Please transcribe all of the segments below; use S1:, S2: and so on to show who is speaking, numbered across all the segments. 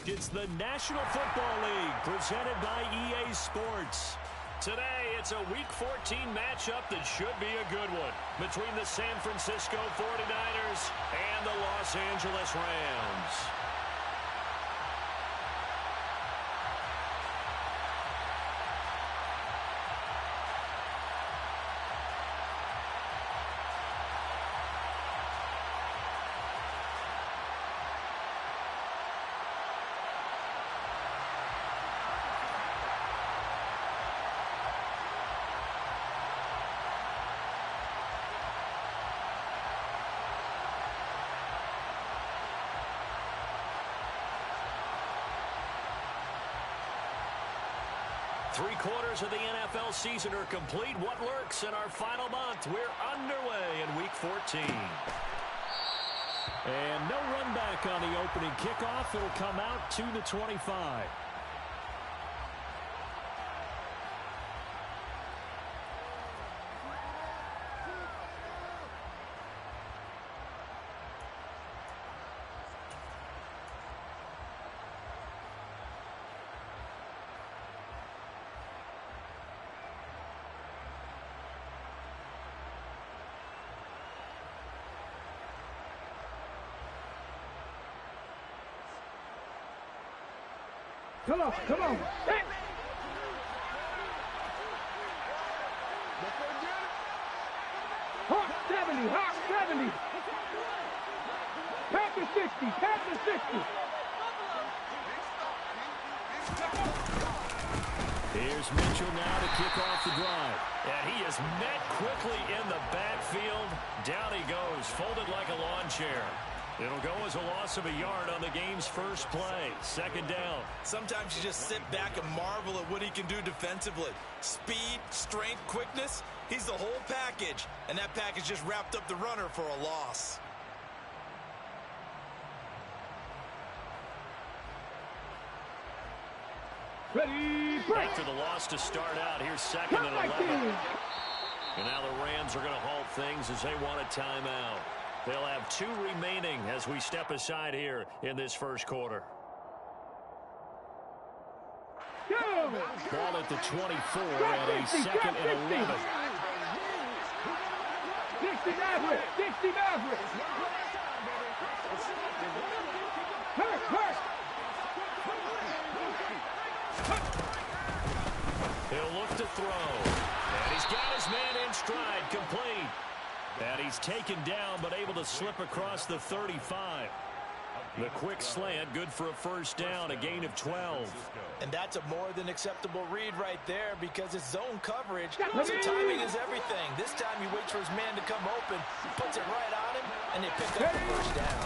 S1: It's the National Football League presented by EA Sports. Today, it's a Week 14 matchup that should be a good one between the San Francisco 49ers and the Los Angeles Rams. Three-quarters of the NFL season are complete. What lurks in our final month? We're underway in Week 14. And no run back on the opening kickoff. It'll come out to the 25.
S2: Come on, come on. Hey. Hawk 70, Hawk 70. Panther 60, Panther 60.
S1: Here's Mitchell now to kick off the drive. And he is met quickly in the backfield. Down he goes, folded like a lawn chair. It'll go as a loss of a yard on the game's first play. Second down.
S3: Sometimes you just sit back and marvel at what he can do defensively. Speed, strength, quickness. He's the whole package. And that package just wrapped up the runner for a loss.
S2: Ready, break.
S1: After the loss to start out, here's second and 11. And now the Rams are going to halt things as they want a timeout. They'll have two remaining as we step aside here in this first quarter.
S2: Go.
S1: Ball at the 24 and a second and 11.
S2: 60 Maverick, 60 Maverick. Hurt, hurt.
S1: He'll look to throw. And he's got his man in stride, complete. And he's taken down, but able to slip across the 35. The quick slant, good for a first down, a gain of 12.
S3: And that's a more than acceptable read right there because it's zone coverage, so timing is everything. This time he waits for his man to come open, puts it right on him, and they pick up the first down.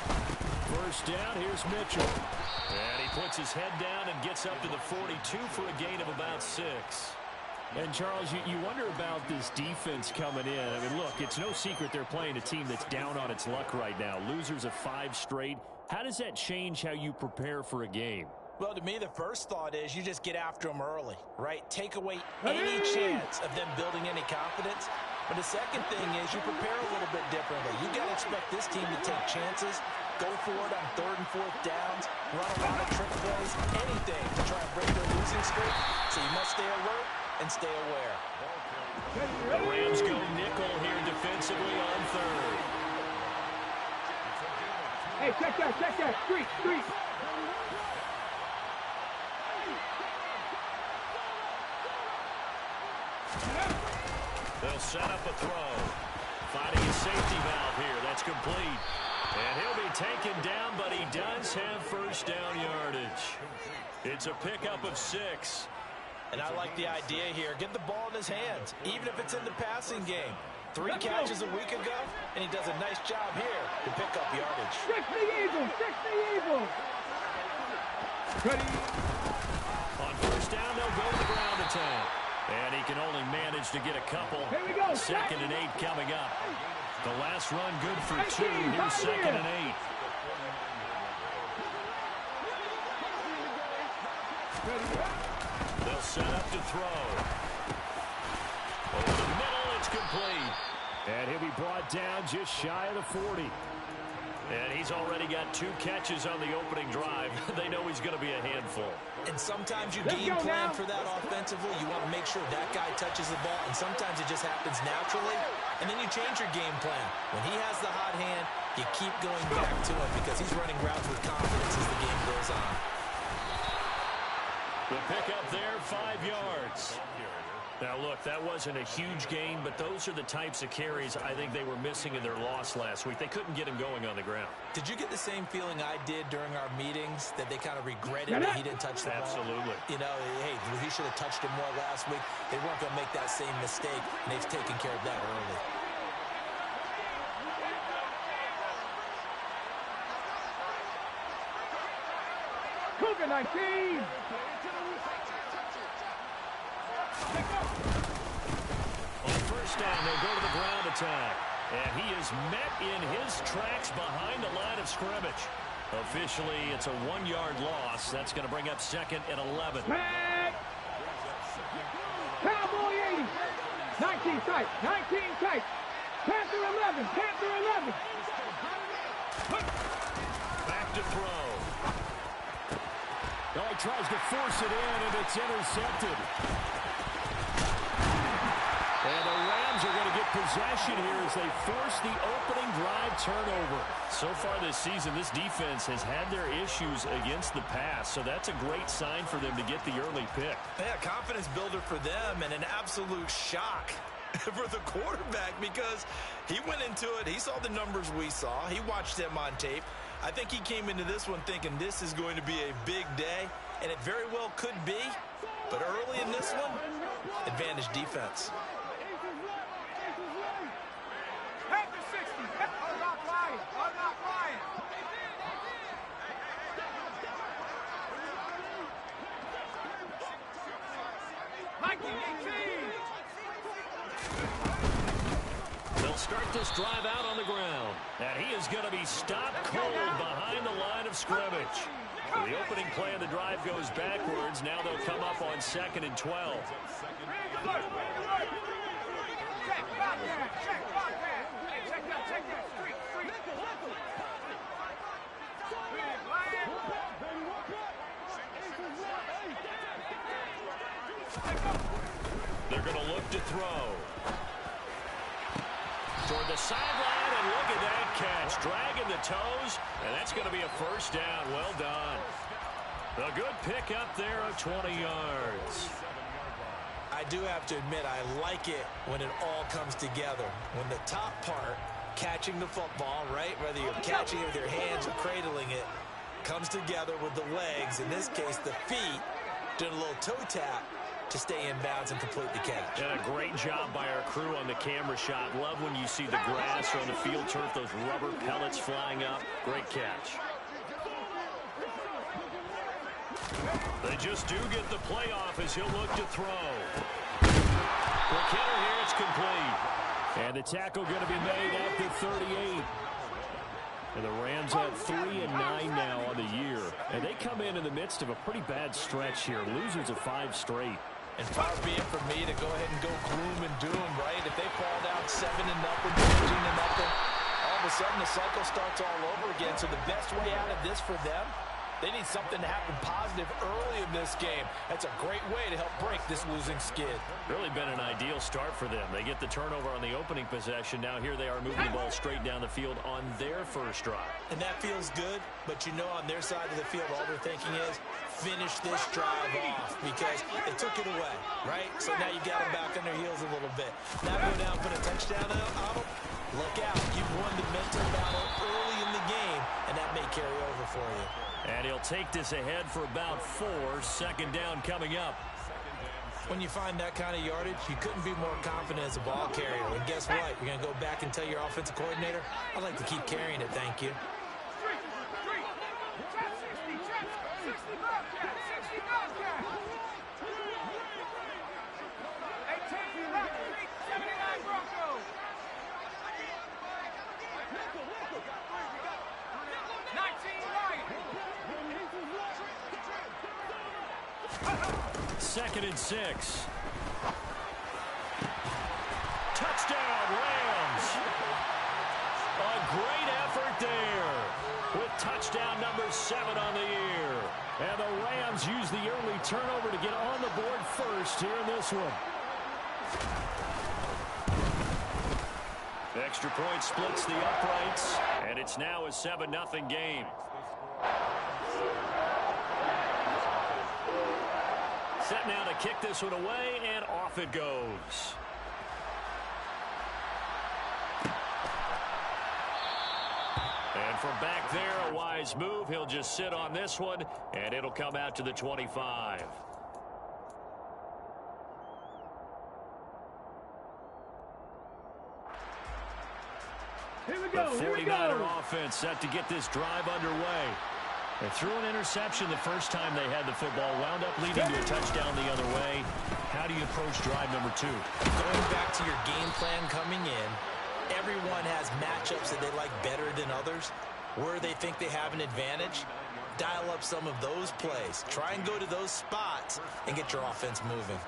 S1: First down, here's Mitchell. And he puts his head down and gets up to the 42 for a gain of about 6. And, Charles, you wonder about this defense coming in. I mean, look, it's no secret they're playing a team that's down on its luck right now. Losers of 5 straight. How does that change how you prepare for a game?
S3: Well, to me, the first thought is you just get after them early, right? Take away any chance of them building any confidence. But the second thing is you prepare a little bit differently. You got to expect this team to take chances, go for it on 3rd and 4th downs, run a lot of trick plays, anything to try and break their losing streak. So you must stay alert and stay aware.
S1: The Rams go nickel here defensively on 3rd.
S2: Hey, check that. Street.
S1: They'll set up a throw. Finding a safety valve here. That's complete. And he'll be taken down, but he does have first down yardage. It's a pickup of 6.
S3: And I like the idea here. Get the ball in his hands, even if it's in the passing game. 3 catches a week ago, and he does a nice job here to pick up yardage.
S2: 60 Eagles. Ready.
S1: On first down, they'll go to the ground attack. And he can only manage to get a couple.
S2: Here we go.
S1: Second and 8 coming up. The last run good for 2. Here's second and 8. They'll set up to throw. Over the middle, it's complete. And he'll be brought down just shy of the 40. And he's already got 2 catches on the opening drive. They know he's going to be a handful.
S3: And sometimes you game plan for that offensively. You want to make sure that guy touches the ball, and sometimes it just happens naturally. And then you change your game plan. When he has the hot hand, you keep going back to him because he's running routes with confidence as the game goes on.
S1: The pickup there, 5 yards. Now, look, that wasn't a huge gain, but those are the types of carries I think they were missing in their loss last week. They couldn't get him going on the ground.
S3: Did you get the same feeling I did during our meetings, that they kind of regretted that he didn't touch the ball?
S1: Absolutely.
S3: You know, hey, he should have touched it more last week. They weren't going to make that same mistake, and they've taken care of that early.
S2: Cougar 19.
S1: On first down, they'll go to the ground attack. And he is met in his tracks behind the line of scrimmage. Officially, it's a 1-yard loss. That's going to bring up 2nd and 11.
S2: Back. Cowboy 80. 19 tight. 19 tight. Panther 11. Panther 11.
S1: Back to throw. Oh, he tries to force it in, and it's intercepted. And the Rams are going to get possession here as they force the opening drive turnover. So far this season, this defense has had their issues against the pass, so that's a great sign for them to get the early pick.
S3: Yeah, confidence builder for them, and an absolute shock for the quarterback because he went into it. He saw the numbers we saw. He watched them on tape. I think he came into this one thinking this is going to be a big day, and it very well could be. But early in this one, advantage defense.
S2: Panther 60. I'm not lying. I'm not lying. Mikey 18.
S1: They'll start this drive out on the ground. And he is going to be stopped cold behind the line of scrimmage. The opening play of the drive goes backwards. Now they'll come up on 2nd and 12. They're going to look to throw. Toward the sideline, and look at that catch. Dragging the toes, and that's going to be a first down. Well done. A good pick up there of 20 yards.
S3: I do have to admit, I like it when it all comes together. When the top part, catching the football, right, whether you're catching it with your hands or cradling it, comes together with the legs, in this case the feet, doing a little toe tap to stay in bounds and complete the catch.
S1: And a great job by our crew on the camera shot. Love when you see the grass or on the field turf, those rubber pellets flying up. Great catch. They just do get the playoff as he'll look to throw. For Kenner here, it's complete. And the tackle going to be made at the 38. And the Rams have 3-9 now on the year. And they come in the midst of a pretty bad stretch here. Losers of 5 straight.
S3: And far be it for me to go ahead and go gloom and doom, right? If they fall down 7-0, 14-0, all of a sudden the cycle starts all over again. So the best way out of this for them, they need something to happen positive early in this game. That's a great way to help break this losing skid.
S1: Really been an ideal start for them. They get the turnover on the opening possession. Now here they are moving the ball straight down the field on their first drive.
S3: And that feels good, but you know on their side of the field, all they're thinking is finish this drive off because they took it away, right? So now you got them back on their heels a little bit. Now go down, put a touchdown on them. Look out. You've won the mental battle early in the game, and that may carry over for you.
S1: And he'll take this ahead for about 4. 2nd down coming up.
S3: When you find that kind of yardage, you couldn't be more confident as a ball carrier. And guess what? You're going to go back and tell your offensive coordinator, I'd like to keep carrying it, thank you.
S1: Second and 6. Touchdown, Rams. A great effort there. 7 on the year. And the Rams use the early turnover to get on the board first here in this one. Extra point splits the uprights, and it's now a 7-0 game. Set now to kick this one away, and off it goes. And from back there, a wise move. He'll just sit on this one, and it'll come out to the 25.
S2: Here we go.
S1: The 49er offense set to get this drive underway. They threw an interception the first time they had the football, wound up leading to a touchdown the other way. How do you approach drive number 2?
S3: Going back to your game plan coming in, everyone has matchups that they like better than others. Where they think they have an advantage, dial up some of those plays. Try and go to those spots and get your offense moving.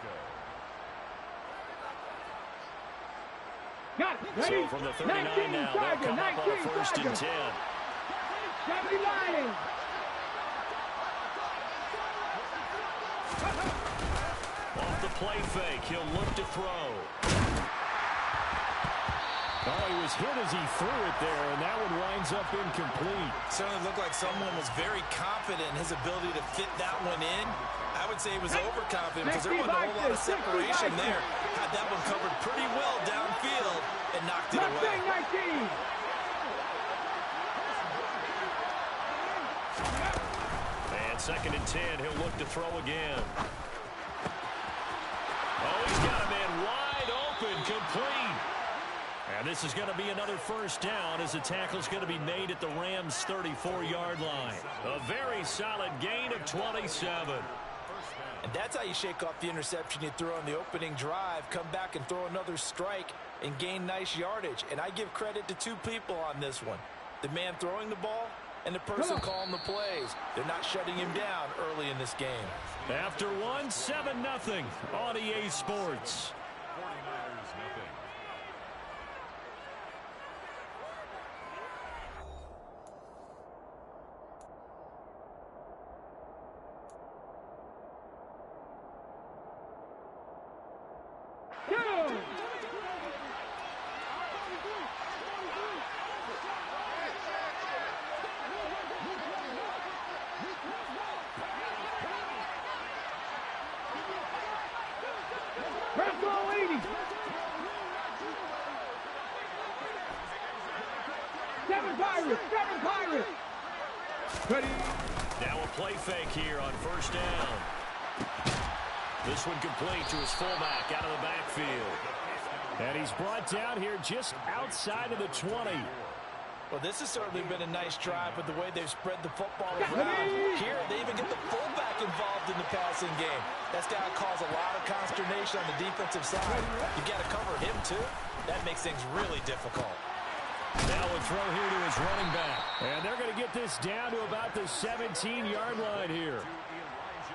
S2: Got it. Ready?
S1: So from the 39 now, they'll come up on a 1st and 10.
S2: Got me lying.
S1: Off the play fake, he'll look to throw. Oh, he was hit as he threw it there, and that one winds up incomplete.
S3: Certainly looked like someone was very confident in his ability to fit that one in. I would say he was overconfident because there wasn't a whole lot of separation there. Had that one covered pretty well downfield and knocked it away.
S2: 19.
S1: And 2nd and 10, he'll look to throw again. Oh, he's got a man wide open, complete. And this is going to be another 1st down as the tackle's going to be made at the Rams' 34-yard line. A very solid gain of 27.
S3: And that's how you shake off the interception you throw on the opening drive, come back and throw another strike and gain nice yardage. And I give credit to 2 people on this one. The man throwing the ball and the person calling the plays. They're not shutting him down early in this game.
S1: After one, 7-0 on EA Sports.
S2: Seven Pirates. Ready.
S1: Now a play fake here on 1st down. This one complete to his fullback out of the backfield. And he's brought down here just outside of the 20.
S3: Well, this has certainly been a nice drive with the way they've spread the football around. Here, they even get the fullback involved in the passing game. That's got to cause a lot of consternation on the defensive side. You got to cover him, too. That makes things really difficult.
S1: Now a throw here to his running back. And they're going to get this down to about the 17-yard line here.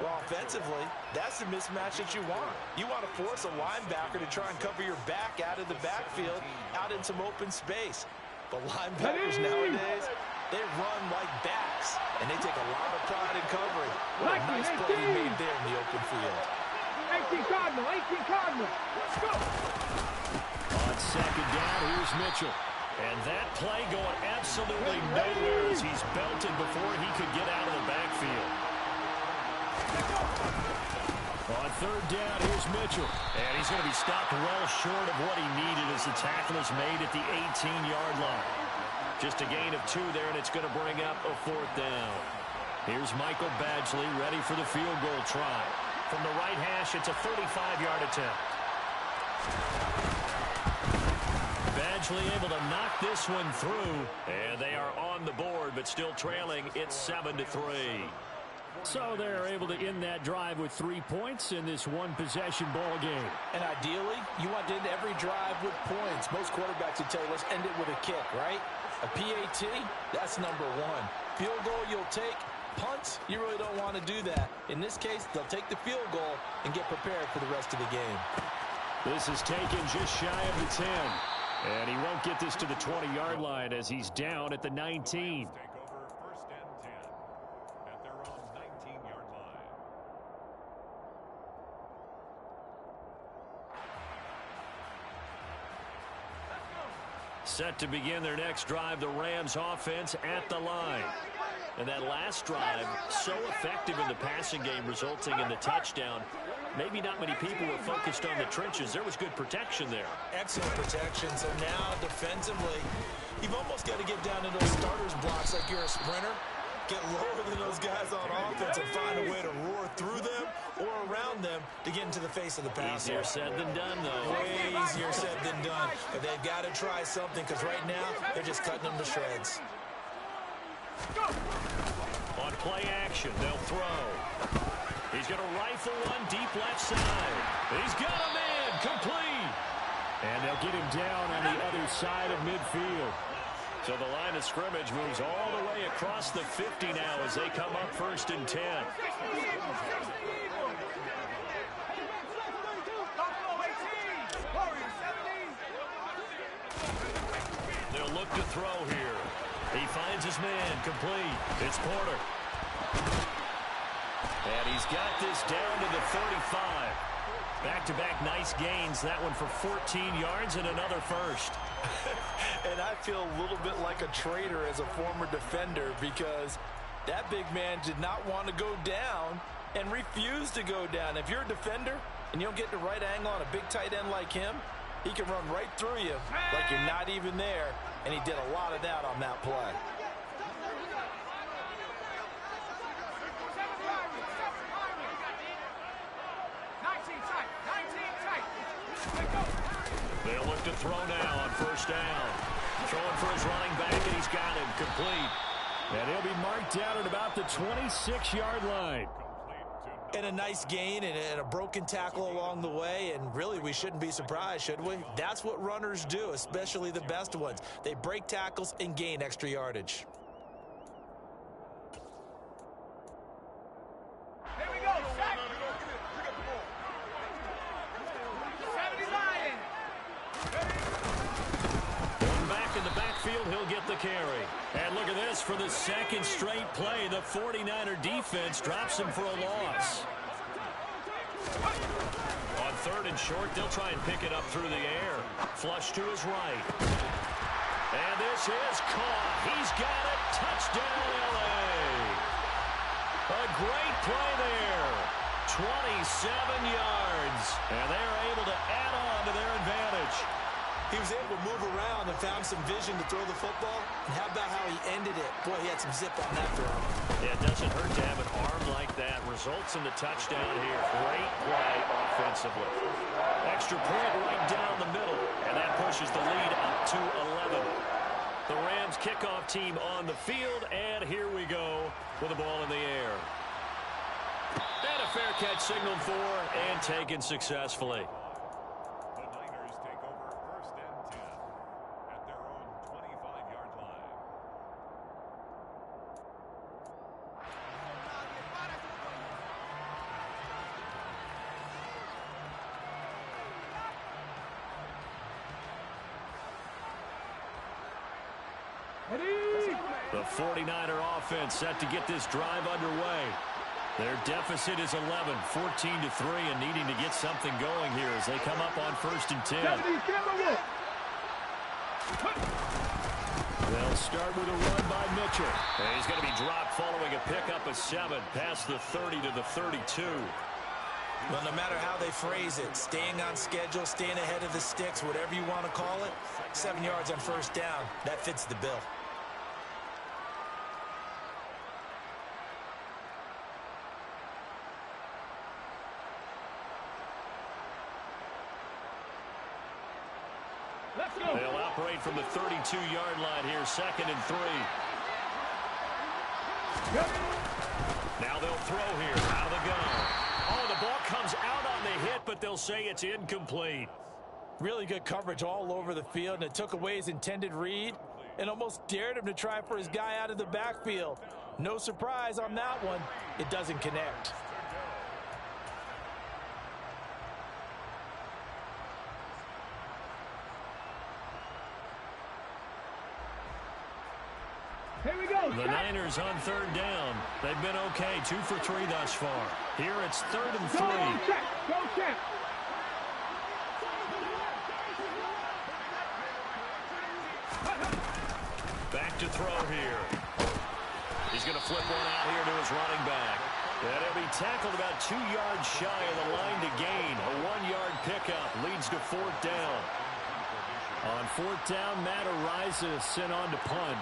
S3: Well, offensively, that's the mismatch that you want. You want to force a linebacker to try and cover your back out of the backfield, out in some open space. But linebackers nowadays, they run like backs, and they take a lot of pride in covering. What a nice play he made there in the open field.
S2: 18 Cardinal, 18 Cardinal. Let's go.
S1: On 2nd down, here's Mitchell. And that play going absolutely nowhere as he's belted before he could get out of the backfield. On 3rd down, here's Mitchell. And he's going to be stopped well short of what he needed as the tackle is made at the 18-yard line. Just a gain of 2 there, and it's going to bring up a 4th down. Here's Michael Badgley ready for the field goal try. From the right hash, it's a 35-yard attempt. Badgley able to knock this one through, and they are on the board, but still trailing. It's 7-3. So they're able to end that drive with 3 points in this one-possession ball game.
S3: And ideally, you want to end every drive with points. Most quarterbacks would tell you, let's end it with a kick, right? A PAT, that's number 1. Field goal you'll take. Punts, you really don't want to do that. In this case, they'll take the field goal and get prepared for the rest of the game.
S1: This is taken just shy of the 10. And he won't get this to the 20-yard line as he's down at the 19. Set to begin their next drive, the Rams offense at the line. And that last drive, so effective in the passing game, resulting in the touchdown. Maybe not many people were focused on the trenches. There was good protection there.
S3: Excellent protection. So now defensively, you've almost got to get down into those starters blocks like you're a sprinter. Get lower than those guys on offense and find a way to roar through them or around them to get into the face of the pass.
S1: Easier said than done, though.
S3: Way easier said than done. But they've got to try something because right now they're just cutting them to shreds.
S1: On play action, they'll throw. He's going to rifle one deep left side. He's got a man, complete.
S2: And they'll get him down on the other side of midfield.
S1: So the line of scrimmage moves all the way across the 50 now as they come up 1st and 10. They'll look to throw here. He finds his man, complete. It's Porter. And he's got this down to the 35. Back-to-back nice gains. That one for 14 yards and another first.
S3: And I feel a little bit like a traitor as a former defender because that big man did not want to go down and refused to go down. If you're a defender and you don't get the right angle on a big tight end like him, he can run right through you like you're not even there, and he did a lot of that on that play.
S1: They'll look to throw now on 1st down. Throwing for his running back, and he's got him complete.
S2: And he'll be marked down at about the 26-yard line.
S3: And a nice gain and a broken tackle along the way, and really we shouldn't be surprised, should we? That's what runners do, especially the best ones. They break tackles and gain extra yardage.
S2: Here we go, set.
S1: Back in the backfield, he'll get the carry. And look at this, for the second straight play, the 49er defense drops him for a loss. On 3rd and short, they'll try and pick it up through the air. Flush to his right. And this is caught. He's got it. Touchdown, L.A. A great play there. 27 yards. And they're able to add on to their advantage.
S3: He was able to move around and found some vision to throw the football. And how about how he ended it? Boy, he had some zip on that throw.
S1: Yeah, it doesn't hurt to have an arm like that. Results in the touchdown here. Great play offensively. Extra point right down the middle. And that pushes the lead up to 11. The Rams kickoff team on the field. And here we go with the ball in the air. And a fair catch signaled for and taken successfully. The 49er offense set to get this drive underway. Their deficit is 11, 14-3, and needing to get something going here as they come up on 1st and 10. They'll start with a run by Mitchell. And he's going to be dropped following a pickup of 7 past the 30 to the 32.
S3: Well, no matter how they phrase it, staying on schedule, staying ahead of the sticks, whatever you want to call it, 7 yards on 1st down, that fits the bill.
S1: They'll operate from the 32-yard line here, 2nd and 3. Now they'll throw here, out of the gun. Oh, the ball comes out on the hit, but they'll say it's incomplete.
S3: Really good coverage all over the field, and it took away his intended read and almost dared him to try for his guy out of the backfield. No surprise on that one. It doesn't connect.
S2: Here we go.
S1: The Niners on 3rd down. They've been okay, 2 for 3 thus far. Here it's 3rd and 3.
S2: Go check.
S1: back to throw here. He's going to flip one out here to his running back. And he'll be tackled about 2 yards shy of the line to gain. A 1-yard pickup leads to 4th down. On 4th down, Matt Ariza sent on to punt.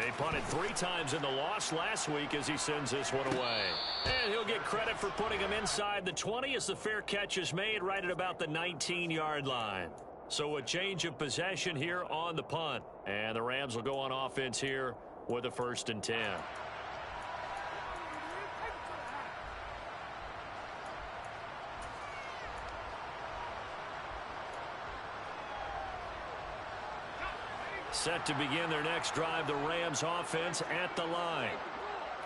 S1: He punted 3 times in the loss last week as he sends this one away. And he'll get credit for putting him inside the 20 as the fair catch is made right at about the 19-yard line. So a change of possession here on the punt. And the Rams will go on offense here with a 1st and 10. Set to begin their next drive, the Rams offense at the line.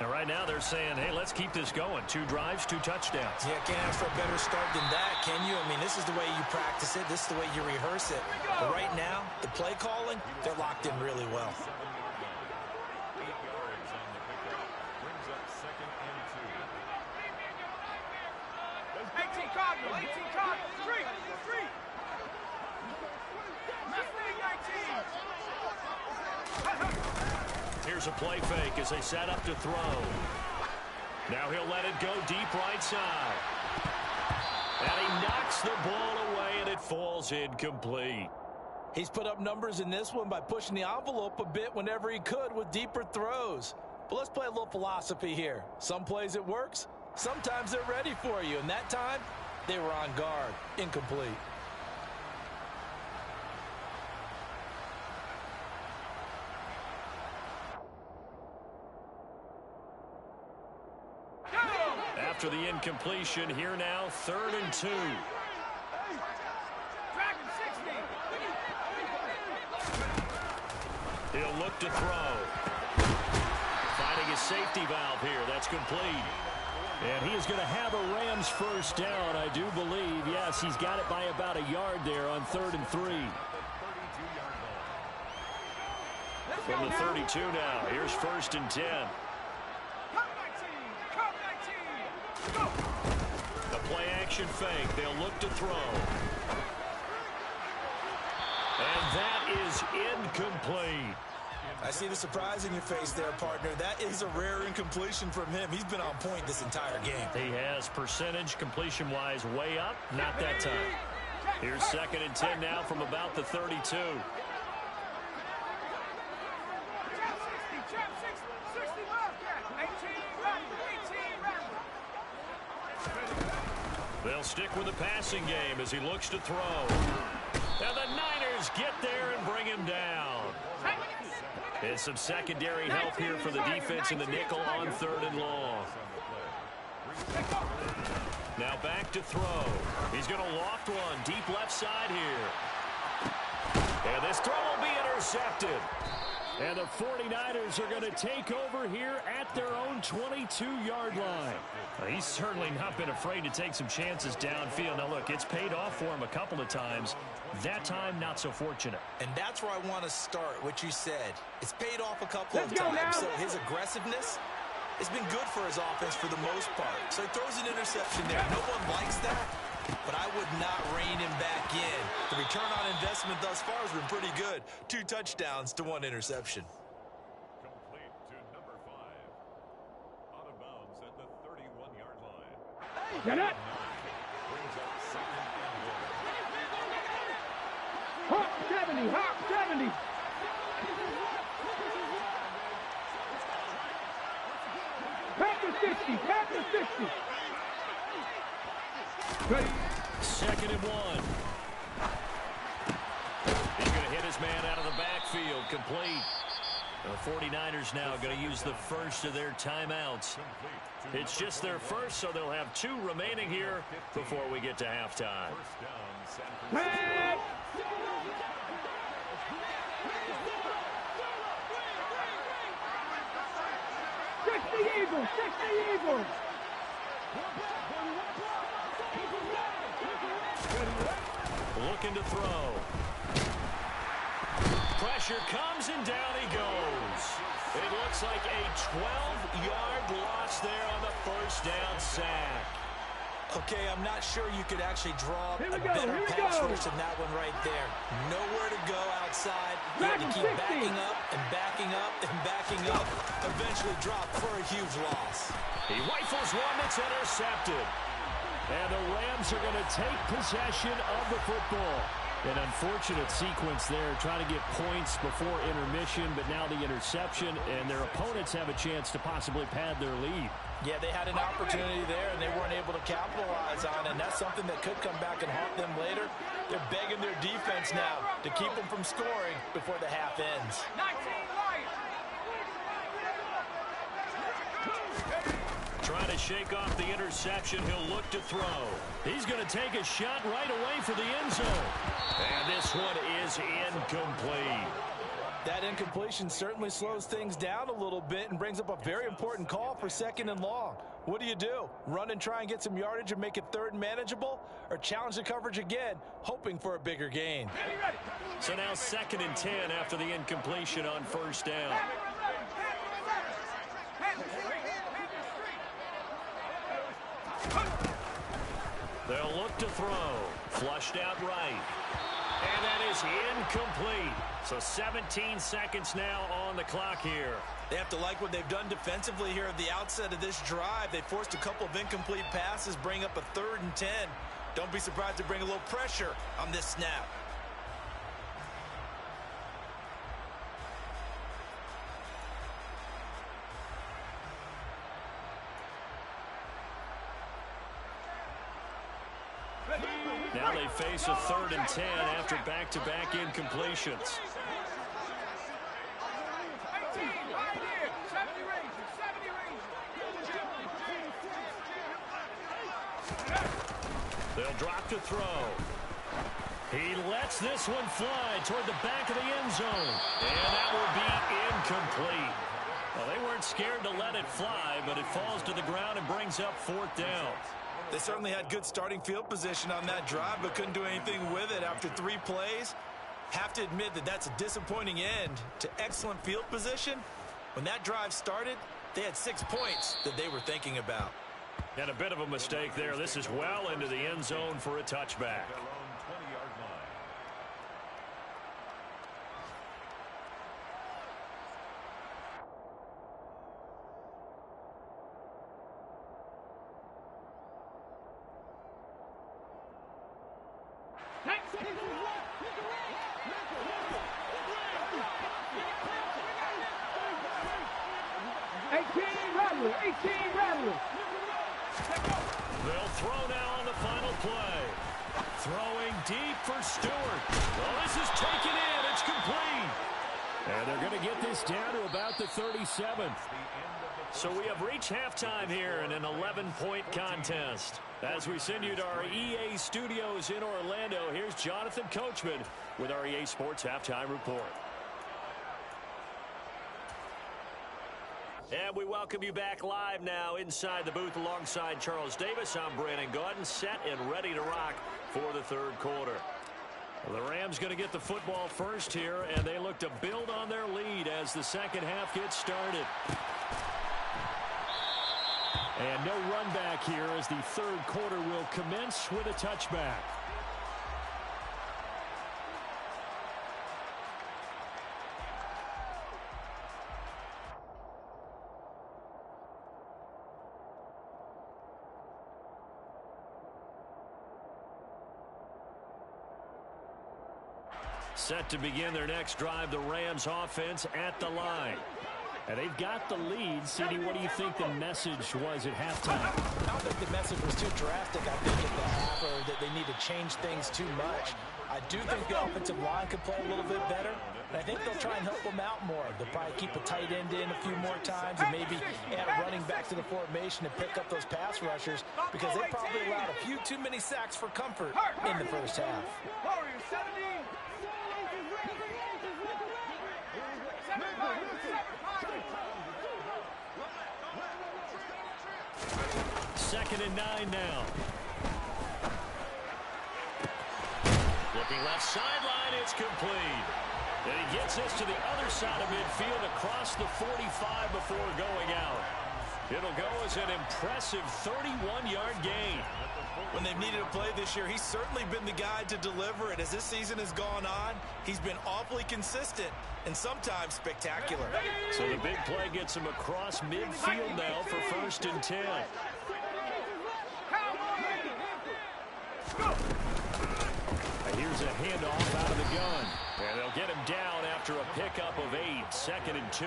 S1: And right now they're saying, hey, let's keep this going. 2 drives, 2 touchdowns.
S3: Yeah, can't ask for a better start than that, can you? I mean, this is the way you practice it. This is the way you rehearse it. But right now, the play calling, they're locked in really well.
S2: 18 Cardinal, 18 Cardinal, 3.
S1: Here's a play fake as they set up to throw. Now he'll let it go deep right side. And he knocks the ball away, and it falls incomplete.
S3: He's put up numbers in this one by pushing the envelope a bit whenever he could with deeper throws. But let's play a little philosophy here. Some plays it works. Sometimes they're ready for you. And that time, they were on guard. Incomplete.
S1: After the incompletion, here now, 3rd and 2. He'll look to throw. Finding his safety valve here. That's complete. And he is going to have a Rams 1st down, I do believe. Yes, he's got it by about a yard there on 3rd and 3. From the 32 now, here's 1st and 10. The play action fake. They'll look to throw. And that is incomplete.
S3: I see the surprise in your face there, partner. That is a rare incompletion from him. He's been on point this entire game.
S1: He has percentage completion-wise way up. Not that time. Here's 2nd and 10 now from about the 32. They'll stick with the passing game as he looks to throw. And the Niners get there and bring him down. It's some secondary help here for the defense in the nickel on 3rd and long. Now back to throw. He's going to loft one deep left side here. And this throw will be intercepted. And the 49ers are going to take over here at their own 22-yard line. He's certainly not been afraid to take some chances downfield. Now, look, it's paid off for him a couple of times. That time, not so fortunate.
S3: And that's where I want to start, what you said. It's paid off a couple of times. So his aggressiveness has been good for his offense for the most part. So he throws an interception there. No one likes that, but I would not rein him back in. The return on investment thus far has been pretty good. 2 touchdowns to 1 interception.
S4: Complete to number 5. Out of bounds at the 31-yard line.
S2: Get it!
S4: Brings up 2nd and 1.
S2: Hawk 70, Hawk 70. Packers 60, Packers 60. Ready.
S1: 2nd and 1. He's going to hit his man out of the backfield. Complete. The 49ers now going to use the first of their timeouts. It's just their first, so they'll have 2 remaining here before we get to halftime.
S2: Hey! 60 Eagles, 60 Eagles.
S1: Looking to throw. Pressure comes and down he goes. It looks like a 12-yard loss there on the 1st down sack.
S3: Okay, I'm not sure you could actually draw a better pass rush than that one right there. Nowhere to go outside. You had to keep backing up and backing up and backing up. Eventually dropped for a huge loss.
S1: He rifles one that's intercepted. And the Rams are going to take possession of the football. An unfortunate sequence there, trying to get points before intermission, but now the interception, and their opponents have a chance to possibly pad their lead.
S3: Yeah, they had an opportunity there, and they weren't able to capitalize on it, and that's something that could come back and haunt them later. They're begging their defense now to keep them from scoring before the half ends.
S1: Trying to shake off the interception. He'll look to throw. He's going to take a shot right away for the end zone. And this one is incomplete.
S3: That incompletion certainly slows things down a little bit and brings up a very important call for 2nd and long. What do? Run and try and get some yardage and make it 3rd and manageable? Or challenge the coverage again, hoping for a bigger gain?
S1: So now 2nd and 10 after the incompletion on 1st down. They'll look to throw. Flushed out right. And that is incomplete. So 17 seconds now on the clock here.
S3: They have to like what they've done defensively here at the outset of this drive. They forced a couple of incomplete passes, bring up a 3rd and 10. Don't be surprised to bring a little pressure on this snap.
S1: Now they face a 3rd and 10 after back-to-back incompletions. They'll drop to throw. He lets this one fly toward the back of the end zone. And that will be incomplete. Well, they weren't scared to let it fly, but it falls to the ground and brings up 4th down.
S3: They certainly had good starting field position on that drive, but couldn't do anything with it after 3 plays. Have to admit that that's a disappointing end to excellent field position. When that drive started, they had 6 points that they were thinking about.
S1: And a bit of a mistake there. This is well into the end zone for a touchback.
S2: 18 Rattlers.
S1: They'll throw now on the final play. Throwing deep for Stewart. Well, this is taken in. It's complete. And they're going to get this down to about the 37th. So we have reached halftime here in an 11-point contest. As we send you to our EA studios in Orlando, here's Jonathan Coachman with our EA Sports Halftime Report. And we welcome you back live now inside the booth alongside Charles Davis. I'm Brandon Gaudin, set and ready to rock for the third quarter. Well, the Rams going to get the football first here, and they look to build on their lead as the second half gets started. And no run back here as the third quarter will commence with a touchback. Set to begin their next drive, the Rams offense at the line. And they've got the lead. CD, what do you think the message was at halftime?
S3: I don't think the message was too drastic, I think, at the half, or that they need to change things too much. I do think the offensive line could play a little bit better, and I think they'll try and help them out more. They'll probably keep a tight end in a few more times and maybe add a running back to the formation to pick up those pass rushers, because they probably allowed a few too many sacks for comfort in the first half.
S1: Second and 9 now. Looking left sideline, it's complete. And he gets us to the other side of midfield across the 45 before going out. It'll go as an impressive 31-yard gain.
S3: When they've needed a play this year, he's certainly been the guy to deliver it. As this season has gone on, he's been awfully consistent and sometimes spectacular.
S1: So the big play gets him across midfield now for 1st and 10. Here's a handoff out of the gun. And they'll get him down after a pickup of 8, 2nd and 2.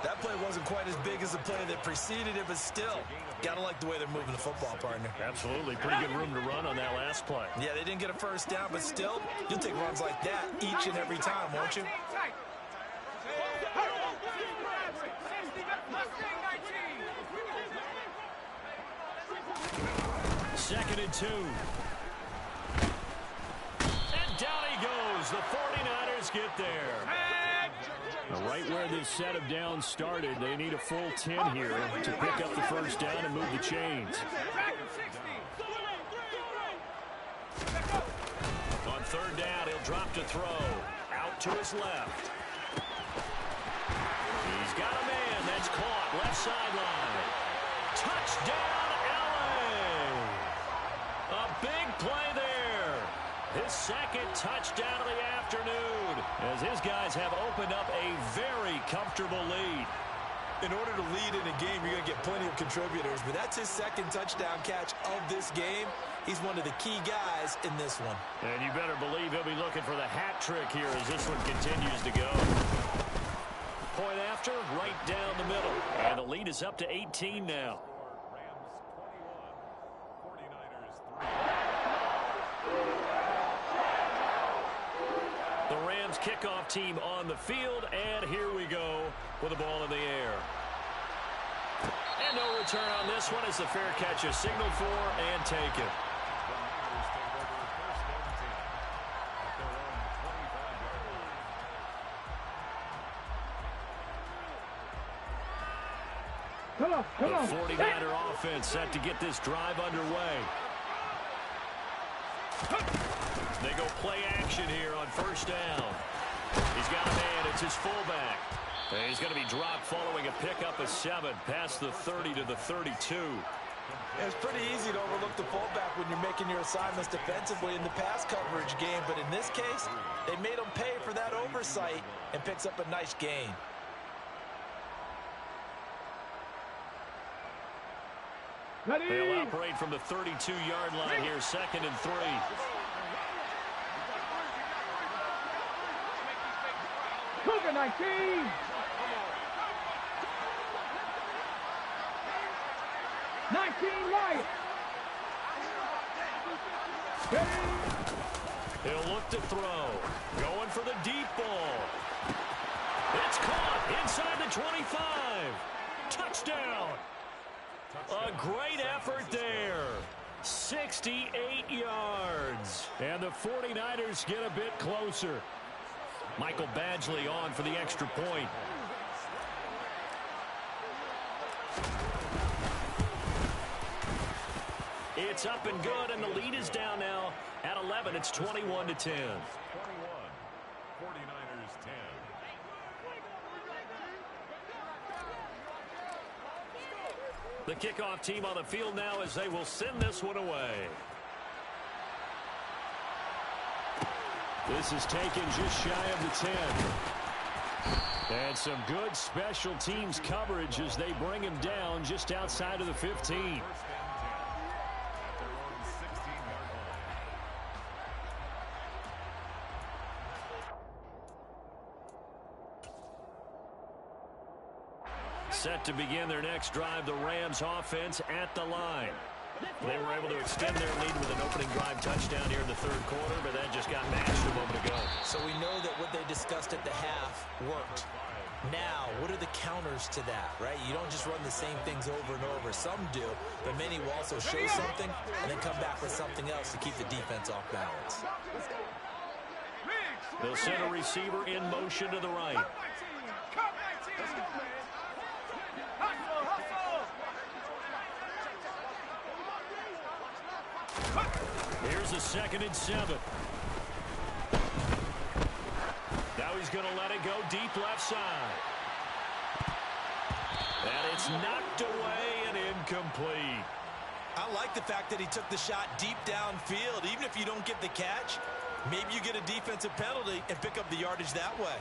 S3: That play wasn't quite as big as the play that preceded it, but still, gotta like the way they're moving the football, partner.
S1: Absolutely. Pretty good room to run on that last play.
S3: Yeah, they didn't get a first down, but still, you'll take runs like that each and every time, won't you?
S1: 2nd and 2. And down he goes. The 49ers get there. Right where this set of downs started, they need a full 10 here to pick up the first down and move the chains. On 3rd down, he'll drop to throw. Out to his left. He's got a man that's caught left sideline. Touchdown, LA! A big play there. His 2nd touchdown of the afternoon, as his guys have opened up a very comfortable lead.
S3: In order to lead in a game, you're going to get plenty of contributors, but that's his 2nd touchdown catch of this game. He's one of the key guys in this one.
S1: And you better believe he'll be looking for the hat trick here as this one continues to go. Point after, right down the middle. And the lead is up to 18 now. The Rams kickoff team on the field, and here we go with the ball in the air. And no return on this one as the fair catch is signaled for and taken.
S2: Come on.
S1: The 49er offense set to get this drive underway. They go play action here on 1st down. He's got a man. It's his fullback. And he's going to be dropped following a pickup of 7 past the 30 to the 32.
S3: It's pretty easy to overlook the fullback when you're making your assignments defensively in the pass coverage game, but in this case, they made him pay for that oversight and picks up a nice gain.
S1: They'll operate from the 32-yard line here, 2nd and 3.
S2: Cougar 19. 19 right.
S1: He'll look to throw. Going for the deep ball. It's caught inside the 25. Touchdown. A great effort there. 68 yards. And the 49ers get a bit closer. Michael Badgley on for the extra point. It's up and good, and the lead is down now at 11. It's 21-10.
S4: 21. 49ers 10.
S1: The kickoff team on the field now as they will send this one away. This is taken just shy of the 10. And some good special teams coverage as they bring him down just outside of the 15. Set to begin their next drive, the Rams offense at the line. They were able to extend their lead with an opening drive touchdown here in the 3rd quarter, but that just got matched a moment ago.
S3: So we know that what they discussed at the half worked. Now, what are the counters to that, right? You don't just run the same things over and over. Some do, but many will also show something and then come back with something else to keep the defense off balance.
S1: They'll send a receiver in motion to the right. Here's a 2nd and 7. Now he's going to let it go deep left side. And it's knocked Knocked away and incomplete.
S3: I like the fact that he took the shot deep downfield. Even if you don't get the catch, maybe you get a defensive penalty and pick up the yardage that way.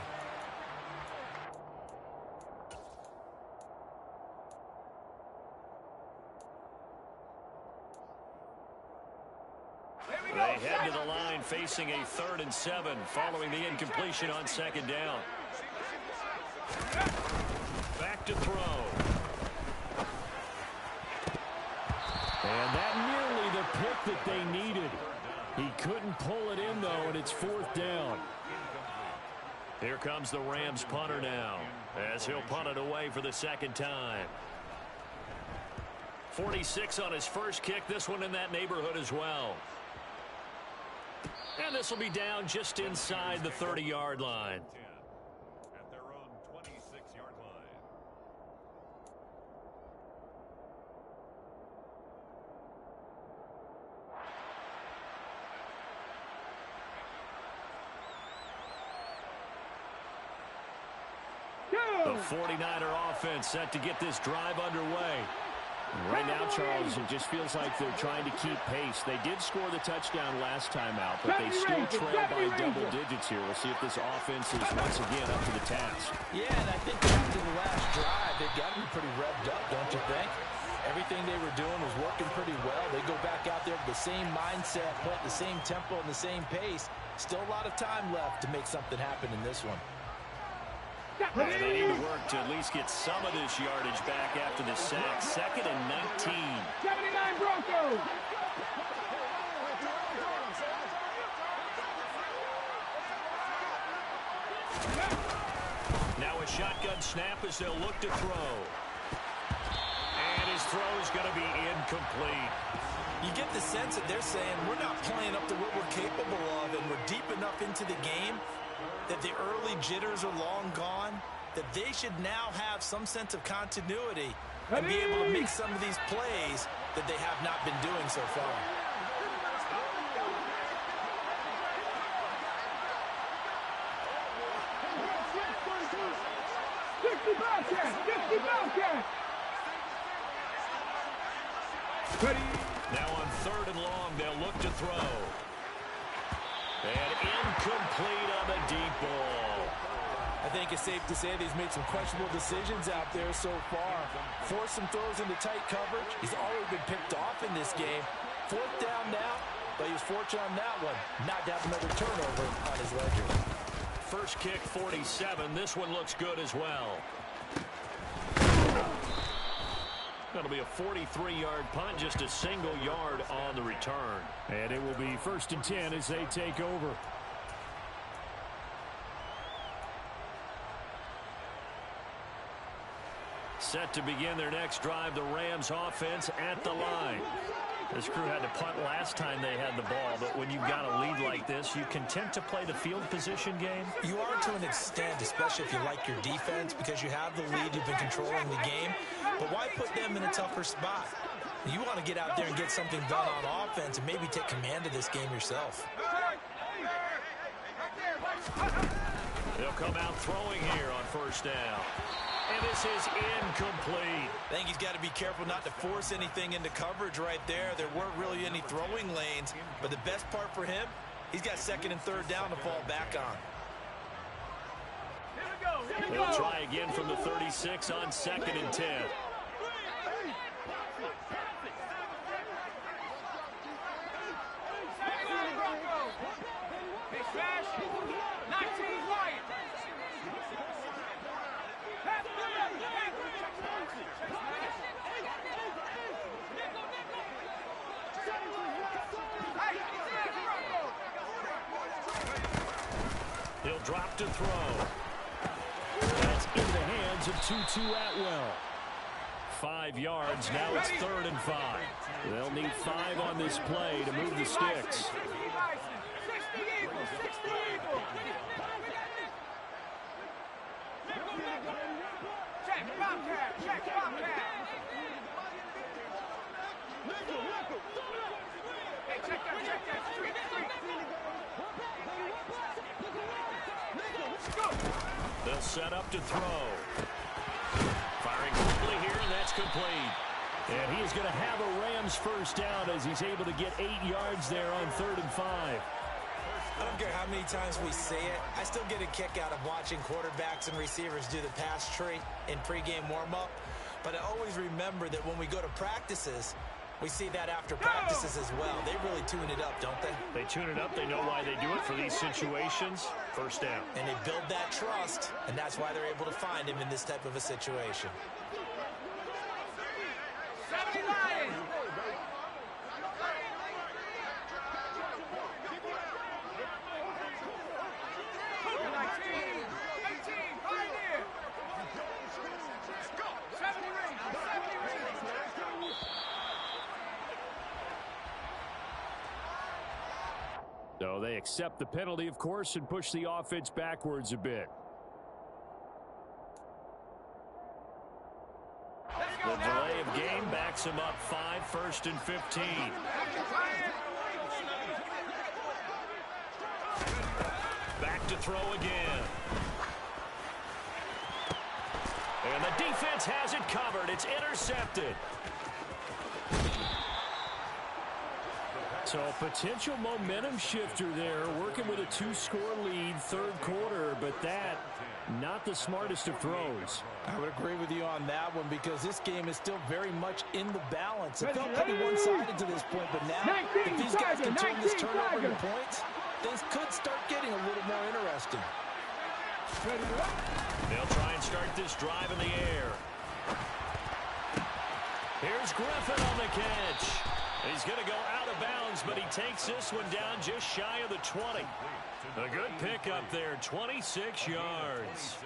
S1: They head to the line facing a 3rd and 7 following the incompletion on 2nd down. Back to throw. And that nearly the pick that they needed. He couldn't pull it in, though, and it's 4th down. Here comes the Rams punter now, as he'll punt it away for the 2nd time. 46 on his first kick. This one in that neighborhood as well. And this will be down just inside the 30-yard line.
S4: At their own 26-yard line.
S1: The 49er offense set to get this drive underway. Right now, Charles, it just feels like they're trying to keep pace. They did score the touchdown last time out, but they still trail by double digits here. We'll see if this offense is once again up to the task.
S3: Yeah, and I think after the last drive, they've got to be pretty revved up, don't you think? Everything they were doing was working pretty well. They go back out there with the same mindset, playing the same tempo and the same pace. Still a lot of time left to make something happen in this one.
S1: And they need to work to at least get some of this yardage back after the sack. 2nd and 19.
S2: 79 Broncos.
S1: Now a shotgun snap as they'll look to throw. And his throw is going to be incomplete.
S3: You get the sense that they're saying we're not playing up to what we're capable of, and we're deep enough into the game that the early jitters are long gone, that they should now have some sense of continuity and be able to make some of these plays that they have not been doing so far.
S1: Now on 3rd and long, they'll look to throw. And incomplete on the deep ball.
S3: I think it's safe to say that he's made some questionable decisions out there so far. Forced some throws into tight coverage. He's already been picked off in this game. 4th down now, but he was fortunate on that one. Not to have another turnover on his ledger.
S1: First kick, 47. This one looks good as well. That'll be a 43-yard punt, just a single yard on the return. And it will be 1st and 10 as they take over. Set to begin their next drive, the Rams offense at the line. This crew had to punt last time they had the ball, but when you've got a lead like this, you content to play the field position game?
S3: You are to an extent, especially if you like your defense, because you have the lead, you've been controlling the game. But why put them in a tougher spot? You want to get out there and get something done on offense and maybe take command of this game yourself.
S1: They'll come out throwing here on 1st down. And this is incomplete.
S3: I think he's got to be careful not to force anything into coverage right there. There weren't really any throwing lanes, but the best part for him, he's got 2nd and 3rd down to fall back on.
S1: They'll try again from the 36 on 2nd and 10. He'll drop to throw. That's in the hands of Tutu Atwell. 5 yards. Now it's 3rd and 5. They'll need 5 on this play to move the sticks. They'll set up to throw. Firing quickly here, and that's complete. And he is going to have a Rams first down as he's able to get 8 yards there on 3rd and 5.
S3: I don't care how many times we say it, I still get a kick out of watching quarterbacks and receivers do the pass tree in pregame warm-up. But I always remember that when we go to practices, we see that after practices as well. They really tune it up, don't they?
S1: They tune it up. They know why they do it for these situations. First down.
S3: And they build that trust, and that's why they're able to find him in this type of a situation.
S2: 70 Lions.
S1: So they accept the penalty, of course, and push the offense backwards a bit. The delay of game backs him up 5, 1st and 15. Back to throw again. And the defense has it covered. It's intercepted. So a potential momentum shifter there, working with a 2-score lead, 3rd quarter, but that, not the smartest of throws.
S3: I would agree with you on that one because this game is still very much in the balance. It felt pretty one-sided to this point, but now if these guys can turn this turnover into points, things could start getting a little more interesting.
S1: They'll try and start this drive in the air. Here's Griffin on the catch. He's going to go out of bounds, but he takes this one down just shy of the 20. A good pickup there, 26 yards.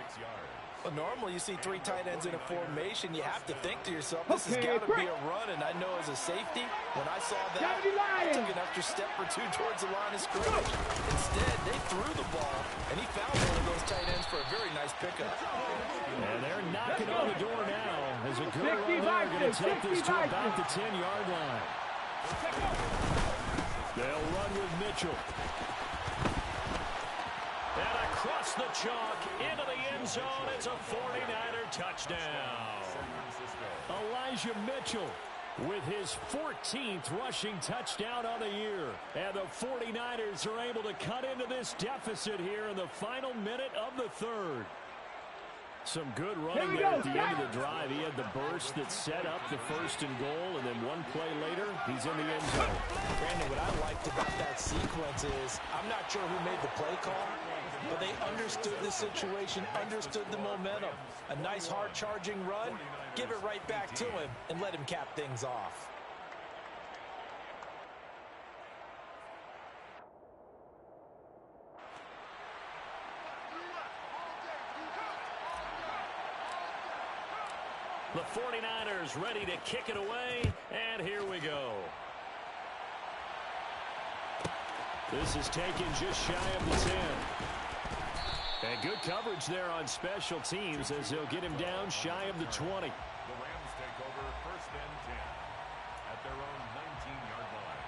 S3: Well, normally you see 3 tight ends in a formation. You have to think to yourself, this has got to be a run. And I know as a safety, when I saw that, I took an extra step or 2 towards the line of scrimmage. Instead, they threw the ball, and he found one of those tight ends for a very nice pickup.
S1: And they're knocking on the door now as a good run there going to take this to about the 10-yard line. They'll run with Mitchell. And across the chalk into the end zone. It's a 49er touchdown. Elijah Mitchell with his 14th rushing touchdown on the year. And the 49ers are able to cut into this deficit here in the final minute of the 3rd. Some good running there at the end of the drive. He had the burst that set up the 1st and goal, and then one play later, he's in the end zone.
S3: Brandon, what I liked about that sequence is, I'm not sure who made the play call, but they understood the situation, understood the momentum. A nice hard-charging run, give it right back to him, and let him cap things off.
S1: The 49ers ready to kick it away, and here we go. This is taken just shy of the 10. And good coverage there on special teams as they'll get him down shy of the 20.
S4: The Rams take over 1st and 10 at their own 19-yard line.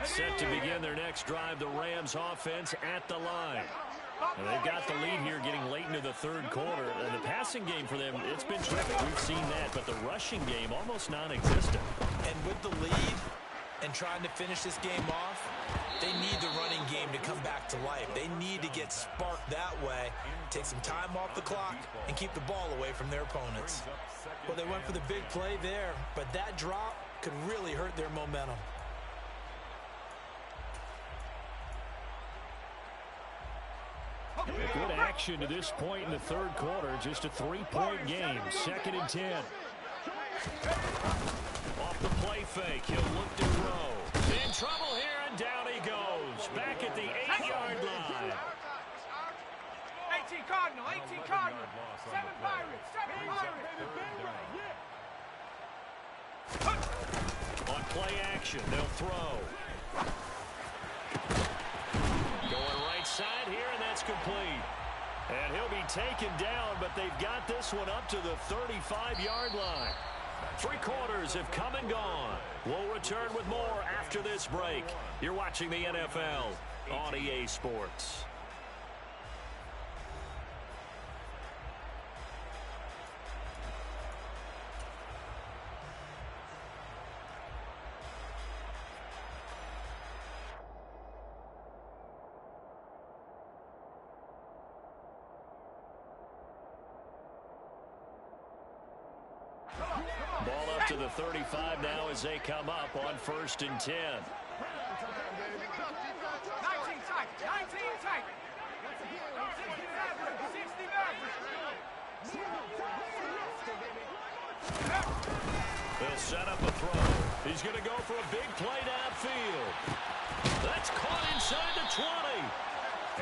S1: Set to begin their next drive, the Rams offense at the line. And they've got the lead here getting late into the 3rd quarter. And the passing game for them, it's been terrific. We've seen that, but the rushing game almost non-existent.
S3: And with the lead and trying to finish this game off, they need the running game to come back to life. They need to get sparked that way, take some time off the clock, and keep the ball away from their opponents. Well, they went for the big play there, but that drop could really hurt their momentum.
S1: Good action to this point in the 3rd quarter. Just a 3-point game. 2nd and 10. Off the play fake. He'll look to throw. In trouble here, and down he goes. Back at the 8-yard line.
S2: 18 Cardinal, 18 Cardinal. 7 Pirates, 7 Pirates.
S1: On play action, they'll throw. Going right side here, and that's complete. And he'll be taken down, but they've got this one up to the 35-yard line. Three quarters have come and gone. We'll return with more after this break. You're watching the NFL on EA Sports. Ball up to the 35 now as they come up on 1st and 10.
S2: 19 tight. 19 tight. 60
S1: They'll set up a throw. He's going to go for a big play downfield. That's caught inside the 20.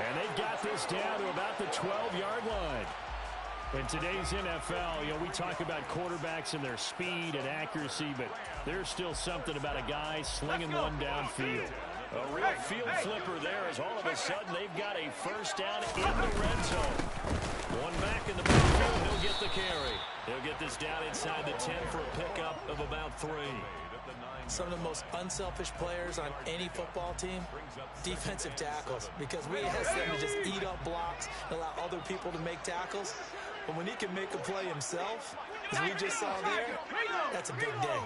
S1: And they've got this down to about the 12-yard line. In today's NFL, we talk about quarterbacks and their speed and accuracy, but there's still something about a guy slinging one downfield. A real field flipper there as all of a sudden they've got a first down in the red zone. One back in the backfield, he'll get the carry. He'll get this down inside the 10 for a pickup of about 3.
S3: Some of the most unselfish players on any football team, defensive tackles, because we ask them to just eat up blocks and allow other people to make tackles. But when he can make a play himself, as we just saw there, that's a big day.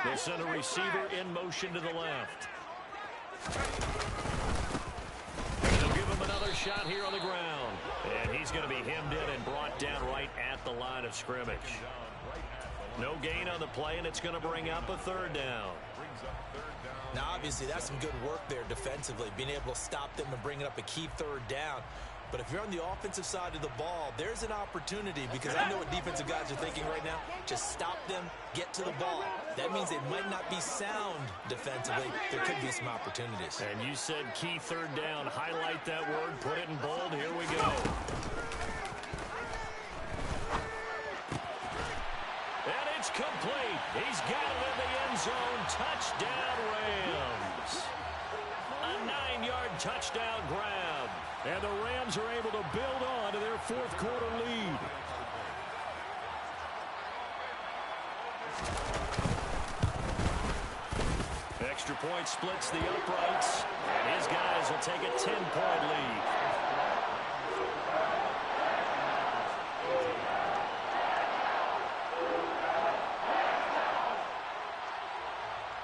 S1: They'll send a receiver in motion to the left. They'll give him another shot here on the ground. And he's going to be hemmed in and brought down right at the line of scrimmage. No gain on the play, and it's going to bring up a 3rd down.
S3: Now, obviously, that's some good work there defensively, being able to stop them and bringing up a key 3rd down. But if you're on the offensive side of the ball, there's an opportunity, because I know what defensive guys are thinking right now. Just stop them, get to the ball. That means they might not be sound defensively. There could be some opportunities.
S1: And you said key 3rd down. Highlight that word, put it in bold. Here we go. And it's complete. He's got it in the end zone. Touchdown, Rams. A 9-yard touchdown grab. And the Rams are able to build on to their 4th quarter lead. Extra point splits the uprights. And his guys will take a 10-point lead.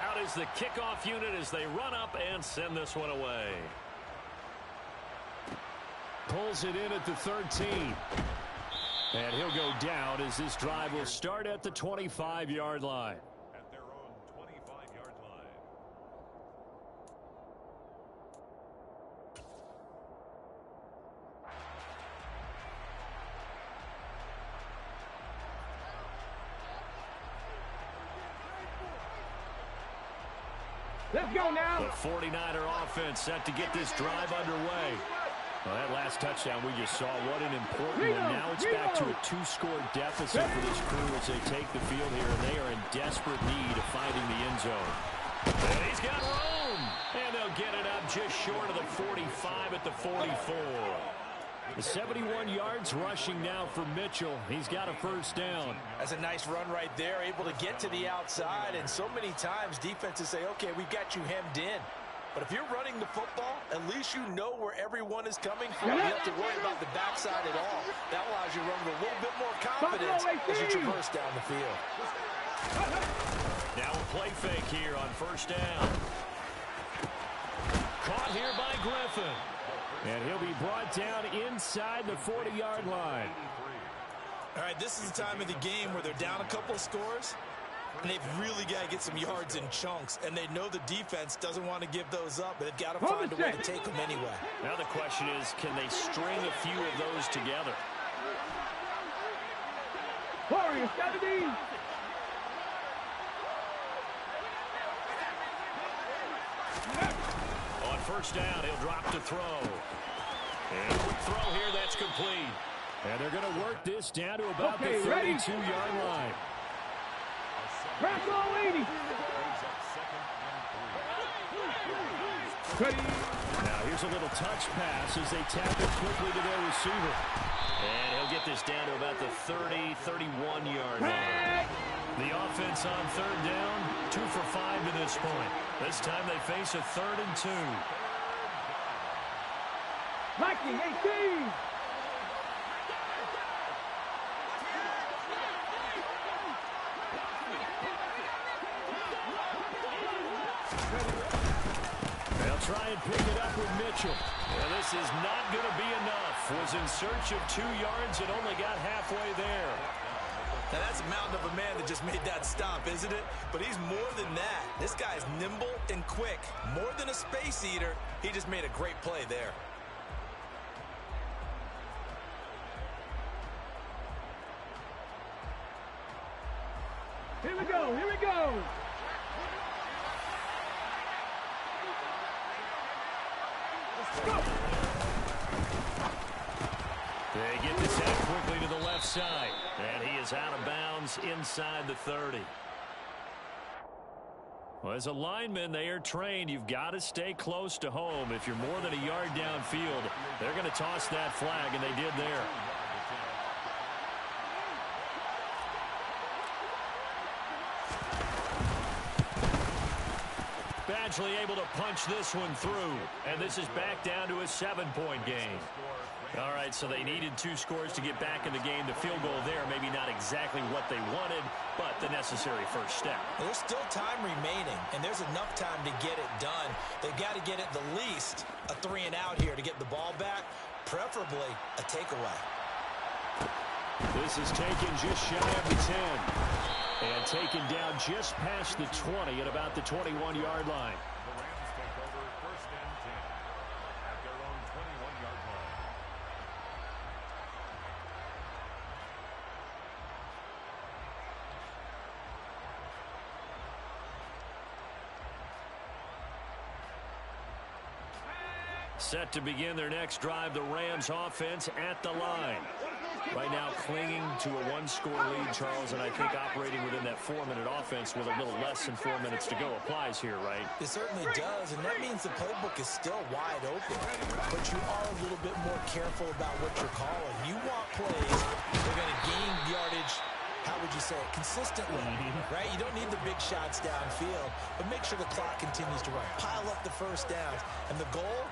S1: Out is the kickoff unit as they run up and send this one away. Pulls it in at the 13. And he'll go down as this drive will start at the 25-yard line.
S4: At their own 25-yard line.
S2: Let's go now.
S1: The 49er offense set to get this drive underway. Well, that last touchdown we just saw, what an important one. Now it's back to a 2-score deficit for this crew as they take the field here, and they are in desperate need of finding the end zone. And he's got room, and they'll get it up just short of the 45 at the 44. The 71 yards rushing now for Mitchell. He's got a first down.
S3: That's a nice run right there, able to get to the outside, and so many times defenses say, okay, we've got you hemmed in. But if you're running the football, at least you know where everyone is coming from. You don't have to worry about the backside at all. That allows you to run with a little bit more confidence as you traverse down the field.
S1: Now a play fake here on first down. Caught here by Griffin. And he'll be brought down inside the 40-yard line.
S3: All right, this is the time of the game where they're down a couple of scores, and they've really got to get some yards in chunks, and they know the defense doesn't want to give those up, but they've got to find a way to take them anyway.
S1: Now the question is, can they string a few of those together?
S2: Warriors, 70.
S1: On first down, he'll drop to throw. And a quick throw here, that's complete. And they're going to work this down to about the 32-yard line.
S2: Press all 80.
S1: Now Here's a little touch pass as they tap it quickly to their receiver. And he'll get this down to about the 30, 31-yard line. The offense on third down, 2 for 5 to this point. This time they face a 3rd and 2.
S2: Viking 18.
S1: They'll try and pick it up with Mitchell. And this is not going to be enough. Was in search of 2 yards and only got halfway there.
S3: Now that's a mountain of a man that just made that stop, isn't it? But he's more than that. This guy's nimble and quick. More than a space eater, he just made a great play there.
S2: Here we go, here we go.
S1: They get this out quickly to the left side. And he is out of bounds inside the 30. Well, as a lineman, they are trained. You've got to stay close to home. If you're more than a yard downfield, they're going to toss that flag, and they did there. Badgley able to punch this one through, and this is back down to a 7-point game. All right, so they needed 2 scores to get back in the game. The field goal there, maybe not exactly what they wanted, but the necessary first step.
S3: There's still time remaining, and there's enough time to get it done. They've got to get at the least a 3-and-out here to get the ball back, preferably a takeaway.
S1: This is taken just shy of the 10. And taken down just past the 20 at about the 21-yard line.
S4: The Rams take over 1st and 10 at their own 21-yard line.
S1: Set to begin their next drive, the Rams offense at the line. Right now clinging to a 1-score lead, Charles, and I think operating within that 4-minute offense with a little less than 4 minutes to go applies here, right?
S3: It certainly does, and that means the playbook is still wide open. But you are a little bit more careful about what you're calling. You want plays that are going to gain yardage, how would you say it, consistently, right? You don't need the big shots downfield, but make sure the clock continues to run. Pile up the first downs, and the goal,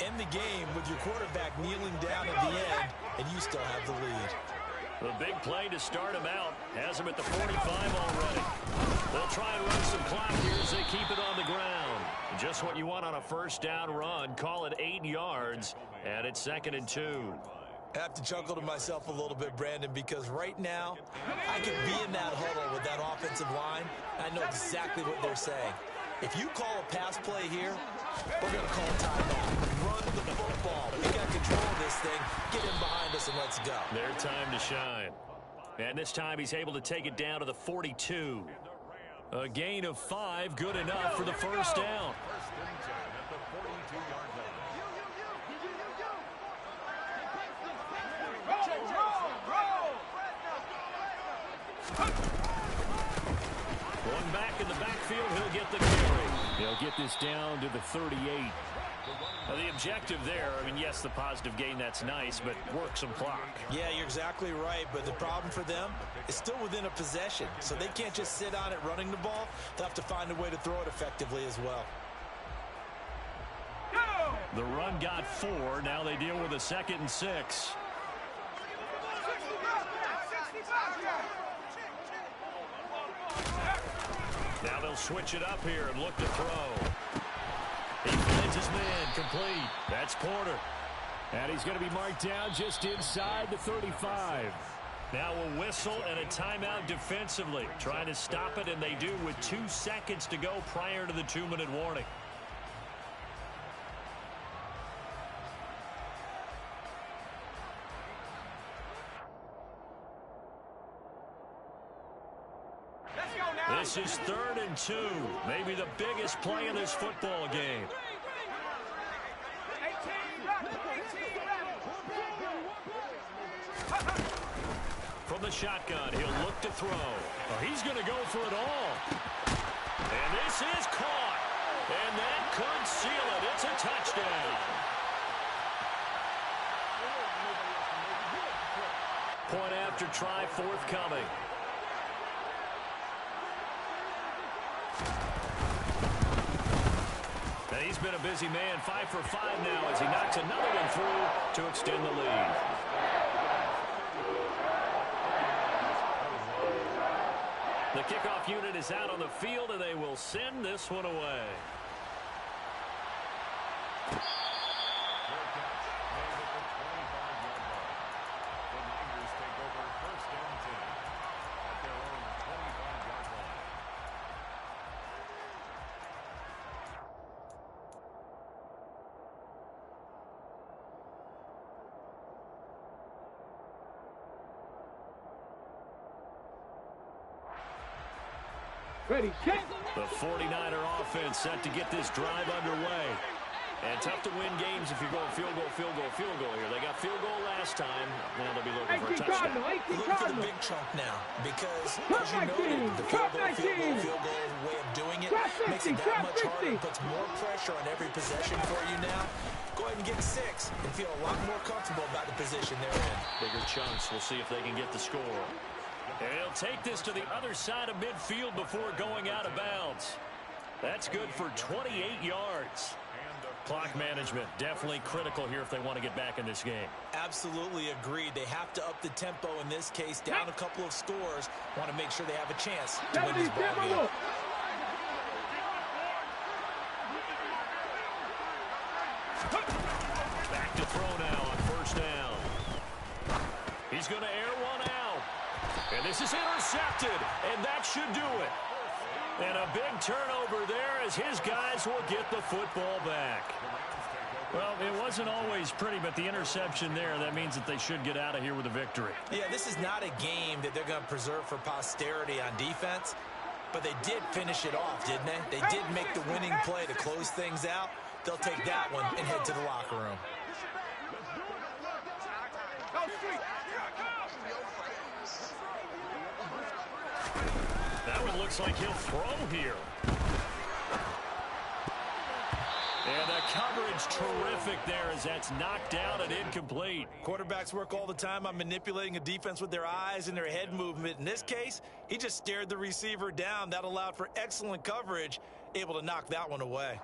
S3: end the game with your quarterback kneeling down at the end, and you still have the lead.
S1: The big play to start him out has him at the 45 already. They'll try and run some clock here as they keep it on the ground. Just what you want on a first down run. Call it 8 yards, and it's 2nd and 2.
S3: I have to chuckle to myself a little bit, Brandon, because right now I could be in that huddle with that offensive line. I know exactly what they're saying. If you call a pass play here, we're going to call timeout. Run the football. We got control of this thing. Get him behind us and let's go.
S1: Their time to shine. And this time he's able to take it down to the 42. A gain of 5, good enough for the first down.
S4: 1st and 10 at the 42-yard line.
S1: Going back in the backfield, he'll get the carry. He'll get this down to the 38. Now, the objective there, I mean, yes, the positive gain, that's nice, but work some clock.
S3: Yeah, you're exactly right, but the problem for them is still within a possession, so they can't just sit on it running the ball. They'll have to find a way to throw it effectively as well.
S1: The run got 4. Now they deal with a 2nd and 6. Now they'll switch it up here and look to throw. He finds his man complete. That's Porter. And he's going to be marked down just inside the 35. Now a whistle and a timeout defensively. Trying to stop it, and they do with 2 seconds to go prior to the 2-minute warning. This is 3rd and 2. Maybe the biggest play in this football game. From the shotgun, he'll look to throw. Oh, he's going to go for it all. And this is caught. And that could seal it. It's a touchdown. Point after try forthcoming. And he's been a busy man. 5 for 5 now as he knocks another one through to extend the lead. The kickoff unit is out on the field, and they will send this one away.
S2: Ready, check.
S1: The 49er offense set to get this drive underway. And tough to win games if you're going field goal, field goal, field goal here. They got field goal last time. Now they'll be looking for a touchdown.
S3: Looking for the big chunk now because, as you noted, the field goal way of doing it makes it that much harder. Puts more pressure on every possession for you now. Go ahead and get 6 and feel a lot more comfortable about the position they're in.
S1: Bigger chunks. We'll see if they can get the score. And he'll take this to the other side of midfield before going out of bounds. That's good for 28 yards. Clock management definitely critical here if they want to get back in this game.
S3: Absolutely agreed. They have to up the tempo in this case, down a couple of scores. Want to make sure they have a chance to win this ball game.
S1: Back to throw now on first down. He's going to air one out. And this is intercepted, and that should do it. And a big turnover there as his guys will get the football back. Well, it wasn't always pretty, but the interception there, that means that they should get out of here with a victory.
S3: Yeah, this is not a game that they're going to preserve for posterity on defense, but they did finish it off, didn't they? They did make the winning play to close things out. They'll take that one and head to the locker room.
S1: That one looks like he'll throw here. And the coverage terrific there as that's knocked out and incomplete.
S3: Quarterbacks work all the time on manipulating a defense with their eyes and their head movement. In this case, he just stared the receiver down. That allowed for excellent coverage, able to knock that one away.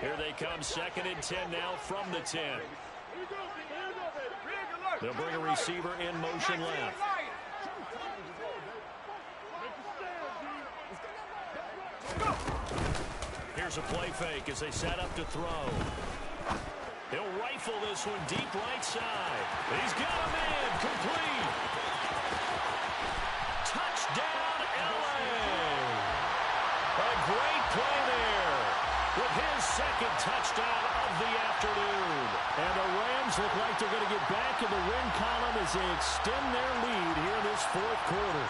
S1: Here they come, 2nd and 10 now from the 10. They'll bring a receiver in motion left. Here's a play fake as they set up to throw. He'll rifle this one deep right side. He's got him in, complete. Touchdown, LA. A great play there with his 2nd touchdown of the afternoon. And the Rams look like they're going to get back in the win column as they extend their lead here in this 4th quarter.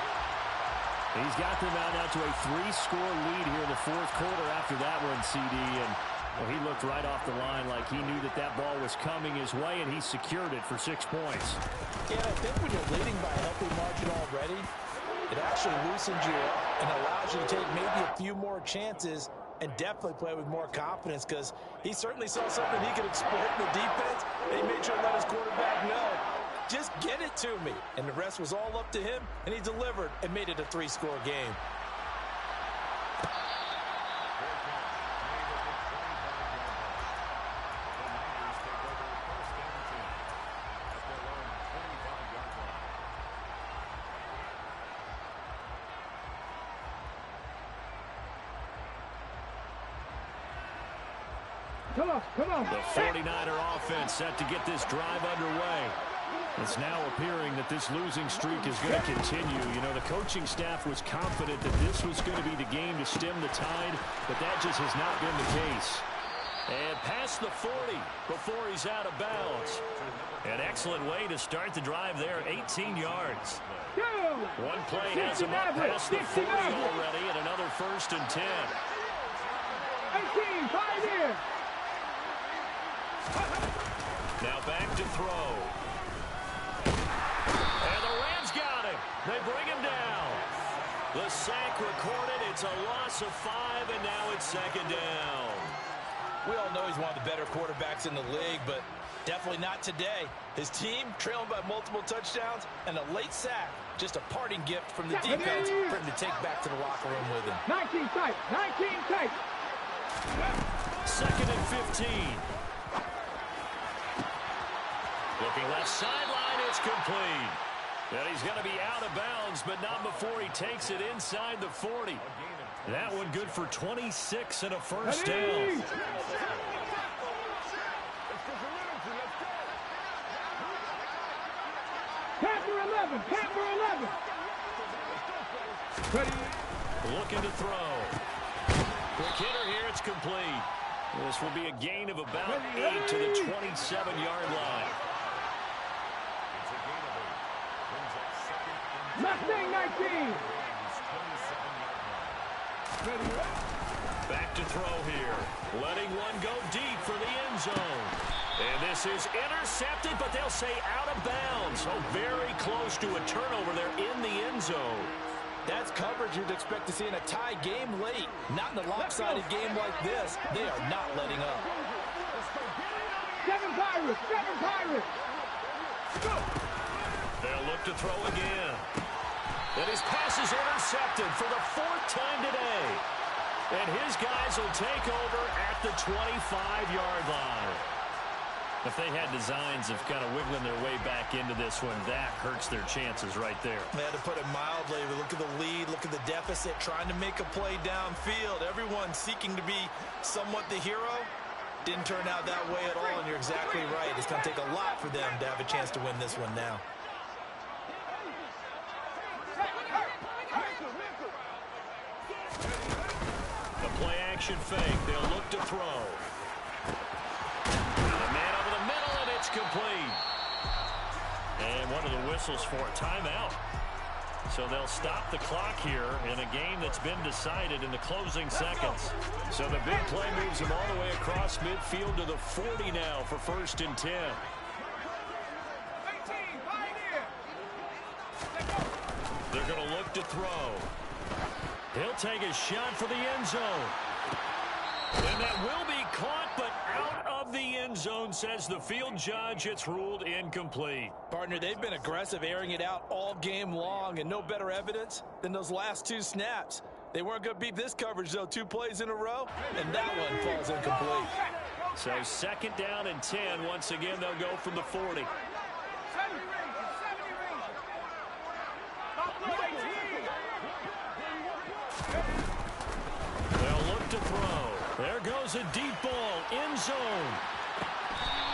S1: He's got them out now to a 3-score lead here in the 4th quarter after that one, CD. And well, he looked right off the line like he knew that that ball was coming his way, and he secured it for 6 points.
S3: Yeah, I think when you're leading by a healthy margin already, it actually loosens you up and allows you to take maybe a few more chances and definitely play with more confidence because he certainly saw something he could exploit in the defense, and he made sure to let his quarterback know. Just get it to me. And the rest was all up to him, and he delivered and made it a 3-score game.
S2: Come on.
S1: The 49er offense set to get this drive underway. It's now appearing that this losing streak is going to continue. You know, the coaching staff was confident that this was going to be the game to stem the tide, but that just has not been the case. And past the 40 before he's out of bounds. An excellent way to start the drive there, 18 yards. One play has him up past the 40 already, and another 1st and 10.
S2: 18, 5 here.
S1: Now back to throw. And the Rams got him. They bring him down. The sack recorded. It's a loss of 5, and now it's second down.
S3: We all know he's one of the better quarterbacks in the league, but definitely not today. His team trailing by multiple touchdowns and a late sack. Just a parting gift from the defense for him to take back to the locker room with him.
S2: 19 tight, 19 tight.
S1: Second and 15. Looking left sideline, it's complete. And he's going to be out of bounds, but not before he takes it inside the 40. That one good for 26 and a first down.
S2: Panther 11, Panther 11. Ready.
S1: Looking to throw. Quick hitter here, it's complete. This will be a gain of about 8 to the 27-yard line.
S2: Mustang 19.
S1: Back to throw here. Letting one go deep for the end zone. And this is intercepted, but they'll say out of bounds. So very close to a turnover there in the end zone.
S3: That's coverage you'd expect to see in a tie game late. Not in a lopsided game like this. They are not letting up.
S2: 7 Pirates, 7 Pirates.
S1: They'll look to throw again. And his pass is intercepted for the 4th time today. And his guys will take over at the 25-yard line. If they had designs of kind of wiggling their way back into this one, that hurts their chances right there.
S3: They had to put it mildly. Look at the lead, look at the deficit, trying to make a play downfield. Everyone seeking to be somewhat the hero. Didn't turn out that way at all, and you're exactly right. It's going to take a lot for them to have a chance to win this one now.
S1: The play action fake. They'll look to throw. The man over the middle, and it's complete. And one of the whistles for a timeout. So they'll stop the clock here in a game that's been decided in the closing seconds. So the big play moves them all the way across midfield to the 40 now for 1st and 10. They're going to look to throw. He'll take a shot for the end zone. And that will be caught, but out of the end zone, says the field judge. It's ruled incomplete.
S3: Partner, they've been aggressive, airing it out all game long, and no better evidence than those last 2 snaps. They weren't going to beat this coverage, though, 2 plays in a row, and that one falls incomplete.
S1: So 2nd down and 10. Once again, they'll go from the 40. They'll look to throw. There goes a deep ball, end zone.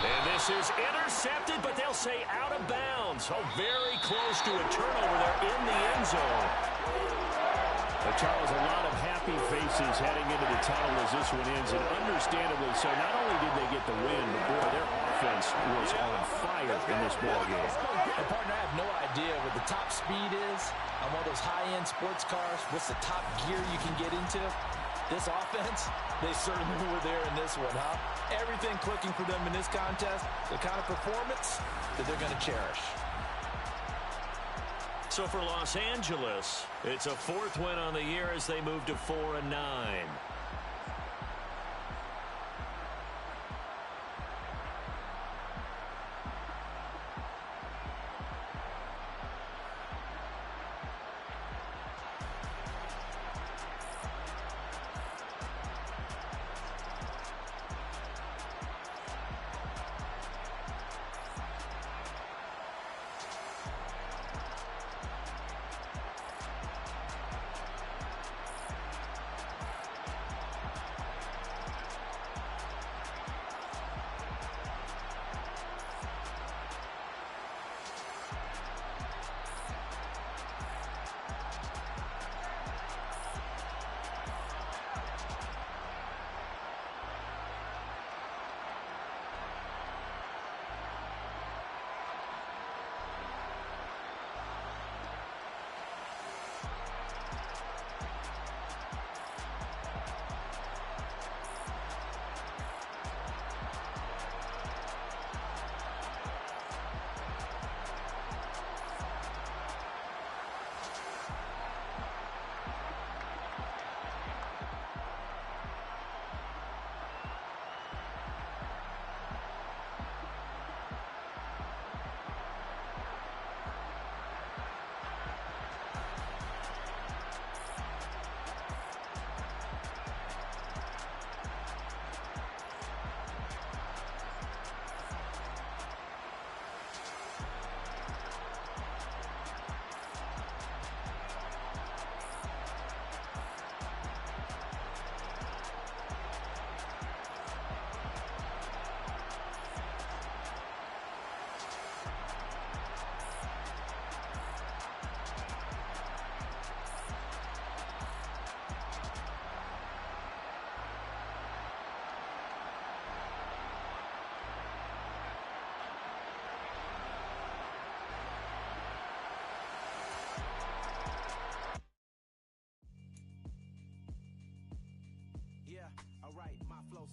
S1: And this is intercepted, but they'll say out of bounds. Oh, very close to a turnover there in the end zone. Charles, a lot of happy faces heading into the tunnel as this one ends, and understandably so. Not only did they get the win, but boy, their offense was on fire in this ballgame.
S3: And partner, I have no idea what the top speed is on one of those high-end sports cars. What's the top gear you can get into? This offense, they certainly were there in this one, huh? Everything clicking for them in this contest, the kind of performance that they're going to cherish.
S1: So for Los Angeles, it's a 4th win on the year as they move to 4-9.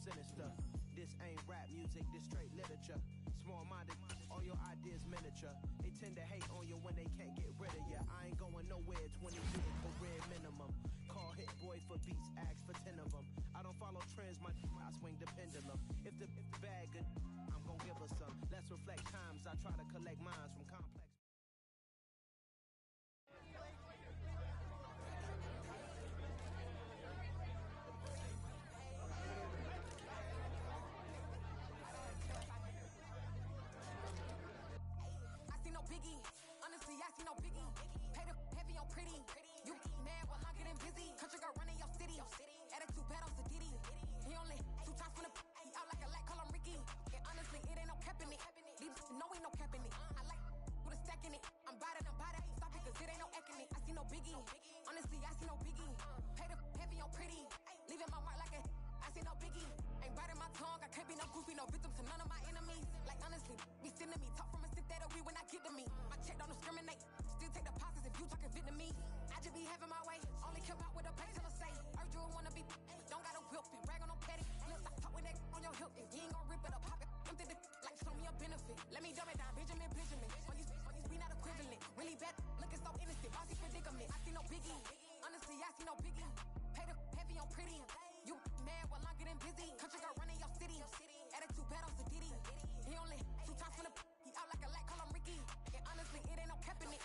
S5: sinister. This ain't rap music, this straight literature. Small-minded, all your ideas miniature. They tend to hate on you when they can't get rid of you. I ain't going nowhere, 22 career minimum. Call Hit Boy for beats, ask for 10 of them. I don't follow trends, I swing the pendulum. If the bag good, I'm gonna give her some. Let's reflect times, I try to collect minds from complex.
S6: Honestly, I see no biggie. Pay the heavy on pretty. You mad while I'm getting busy. Country girl running your city. Attitude bad on Sadiddy. He only 2 times from the he out like a light, call him Ricky. And honestly, it ain't no cap in it. These no ain't no cap in it. I like with a stack in it. I'm bad. Stop it, cause it ain't no eck in it. I see no biggie. Honestly, I see no biggie. Pay the heavy on pretty. Leaving my mark like a I see no biggie. Ain't biting my tongue. I can't be no goofy, no victim to none of my enemies. Like honestly, be sending me talk from a stick that'll be when I get to me. My check don't discriminate. Still take deposits if you talking Vietnamese. I just be having my way. Only kept out with a pay till I say. Urge you wanna be, don't gotta whip it. Brag on no petty. Look, I talk with that on your hip. If you ain't gon' rip it or pop it, empty the like show me a benefit. Let me dumb it down, Benjamin. On you, we not equivalent. Really bad, looking so innocent. Bossy predicament. I see no biggie. Honestly, I see no biggie. Pay the heavy on pretty. You mad while I'm getting busy. Country girl running your city. Attitude bad on Sadiddy. He only 2 times from the he out like a light, call him Ricky. And honestly, it ain't no cap in it.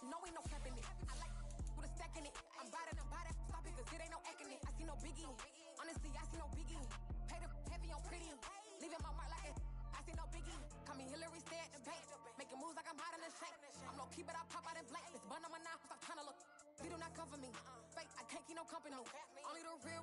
S6: No ain't no cap in it. I like with a stack in it. I'm bad. Stop it, cause it ain't no eck in it. I see no biggie. Honestly, I see no biggie. Pay the heavy on pretty. Leaving my mark like it. I see no biggie. Call me Hillary, stay at the bank. Making moves like I'm hot in the shank. I'm low key, but I pop out in blank. This bun on my knife, stop trying to look. They do not cover me. Fake, I can't keep no company. Only the real